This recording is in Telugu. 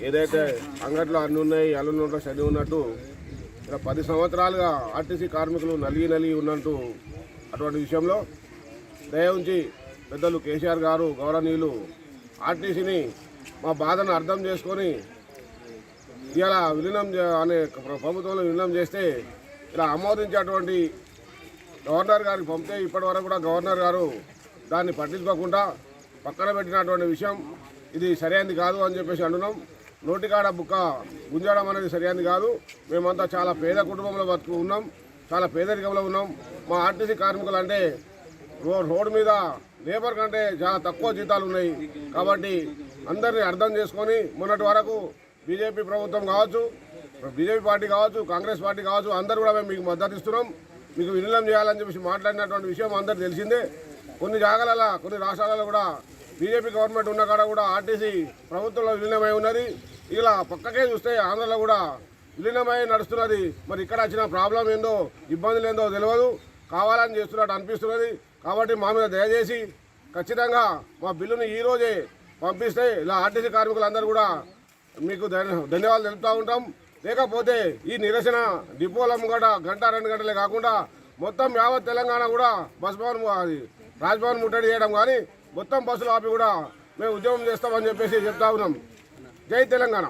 ఏదైతే అంగట్లో అన్ని ఉన్నాయి అల్లున్నట్టు చదివి ఉన్నట్టు ఇలా 10 సంవత్సరాలుగా ఆర్టీసీ కార్మికులు నలిగి ఉన్నట్టు అటువంటి విషయంలో దయ ఉంచి పెద్దలు కేసీఆర్ గారు గౌరవనీయులు ఆర్టీసీని మా బాధను అర్థం చేసుకొని ఇలా విలీనం అనే ప్రభుత్వంలో విలీనం చేస్తే ఇలా ఆమోదించేటువంటి గవర్నర్ గారికి పంపితే ఇప్పటి వరకు కూడా గవర్నర్ గారు దాన్ని పట్టించుకోకుండా పక్కన పెట్టినటువంటి విషయం ఇది సరైనది కాదు అని చెప్పేసి అంటున్నాం. నోటికాడ బుక్క గుంజడం అనేది సరైనది కాదు. మేమంతా చాలా పేద కుటుంబంలో బతుకు ఉన్నాం, చాలా పేదరికంలో ఉన్నాం. మా ఆర్టీసీ కార్మికులు అంటే రోడ్డు మీద లేబర్ కంటే చాలా తక్కువ జీతాలు ఉన్నాయి. కాబట్టి అందరినీ అర్థం చేసుకొని మొన్నటి వరకు బీజేపీ ప్రభుత్వం కావచ్చు, బీజేపీ పార్టీ కావచ్చు, కాంగ్రెస్ పార్టీ కావచ్చు, అందరూ కూడా మేము మీకు మద్దతు ఇస్తున్నాం, మీకు విలీనం చేయాలని చెప్పేసి మాట్లాడినటువంటి విషయం అందరూ తెలిసిందే. కొన్ని జాగాలలో కొన్ని రాష్ట్రాలలో కూడా బీజేపీ గవర్నమెంట్ ఉన్న కాడ కూడా ఆర్టీసీ ప్రభుత్వంలో విలీనమై ఉన్నది. ఇలా పక్కకే చూస్తే ఆంధ్రలో కూడా విలీనమై నడుస్తున్నది. మరి ఇక్కడ వచ్చిన ప్రాబ్లం ఏందో ఇబ్బందులు ఏందో తెలియదు, కావాలని చేస్తున్నట్టు అనిపిస్తున్నది. కాబట్టి మా మీద దయచేసి ఖచ్చితంగా మా బిల్లుని ఈరోజే పంపిస్తే ఇలా ఆర్టీసీ కార్మికులందరూ కూడా మీకు ధన్యవాదాలు తెలుపుతూ ఉంటాం. లేకపోతే ఈ నిరసన డిపోల ముంగట గంట 2 గంటలే కాకుండా మొత్తం యావత్ తెలంగాణ కూడా బస్ భవన్ అది రాజ్భవన్ ముట్టడి చేయడం కానీ మొత్తం బస్సులు ఆపి కూడా మేము ఉద్యమం చేస్తామని చెప్పేసి చెప్తా ఉన్నాం. జై తెలంగాణ.